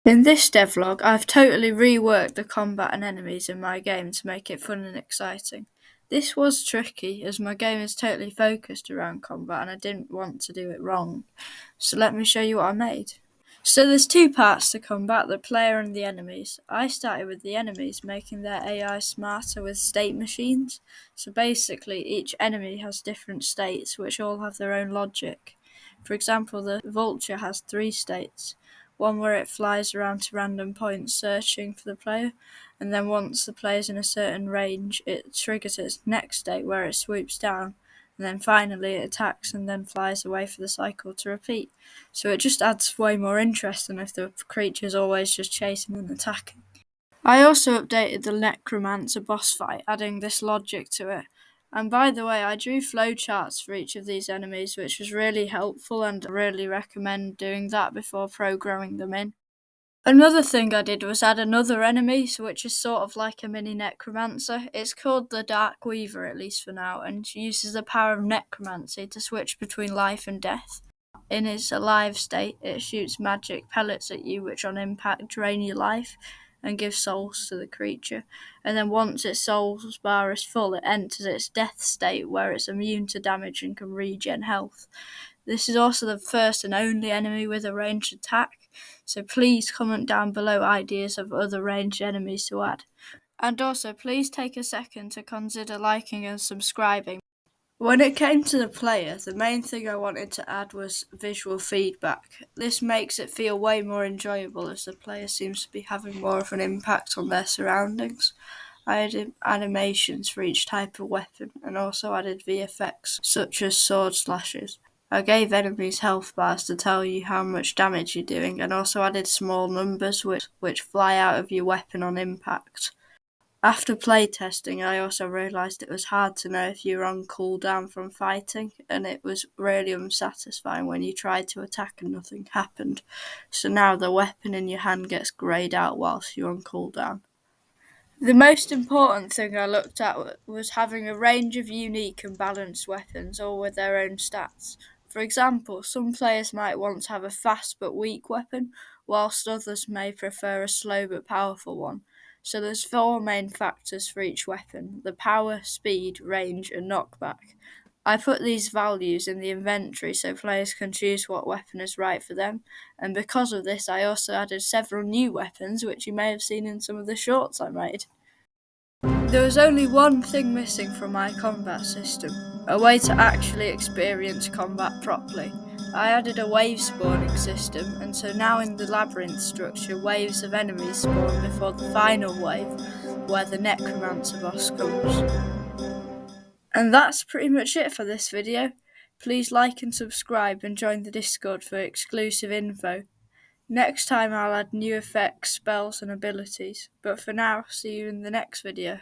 In this devlog, I've totally reworked the combat and enemies in my game to make it fun and exciting. This was tricky as my game is totally focused around combat and I didn't want to do it wrong. So let me show you what I made. So there's two parts to combat, the player and the enemies. I started with the enemies, making their AI smarter with state machines. So basically each enemy has different states which all have their own logic. For example, the vulture has 3 states. One where it flies around to random points searching for the player, and then once the player's in a certain range, it triggers its next state where it swoops down, and then finally it attacks and then flies away for the cycle to repeat. So it just adds way more interest than if the creature's always just chasing and attacking. I also updated the Necromancer boss fight, adding this logic to it. And by the way, I drew flowcharts for each of these enemies, which was really helpful, and I really recommend doing that before programming them in. Another thing I did was add another enemy, which is sort of like a mini necromancer. It's called the Dark Weaver, at least for now, and uses the power of necromancy to switch between life and death. In its alive state, it shoots magic pellets at you, which on impact drain your life and give souls to the creature. And then once its souls bar is full, it enters its death state where it's immune to damage and can regen health. This is also the first and only enemy with a ranged attack, so please comment down below ideas of other ranged enemies to add. And also please take a second to consider liking and subscribing. When it came to the player, the main thing I wanted to add was visual feedback. This makes it feel way more enjoyable as the player seems to be having more of an impact on their surroundings. I added animations for each type of weapon and also added VFX such as sword slashes. I gave enemies health bars to tell you how much damage you're doing and also added small numbers which fly out of your weapon on impact. After playtesting, I also realised it was hard to know if you were on cooldown from fighting, and it was really unsatisfying when you tried to attack and nothing happened. So now the weapon in your hand gets greyed out whilst you're on cooldown. The most important thing I looked at was having a range of unique and balanced weapons, all with their own stats. For example, some players might want to have a fast but weak weapon, whilst others may prefer a slow but powerful one. So there's 4 main factors for each weapon: the power, speed, range and knockback. I put these values in the inventory so players can choose what weapon is right for them, and because of this I also added several new weapons which you may have seen in some of the shorts I made. There was only one thing missing from my combat system: a way to actually experience combat properly. I added a wave spawning system, and so now in the labyrinth structure, waves of enemies spawn before the final wave, where the Necromancer boss comes. And that's pretty much it for this video. Please like and subscribe and join the Discord for exclusive info. Next time I'll add new effects, spells and abilities, but for now, see you in the next video.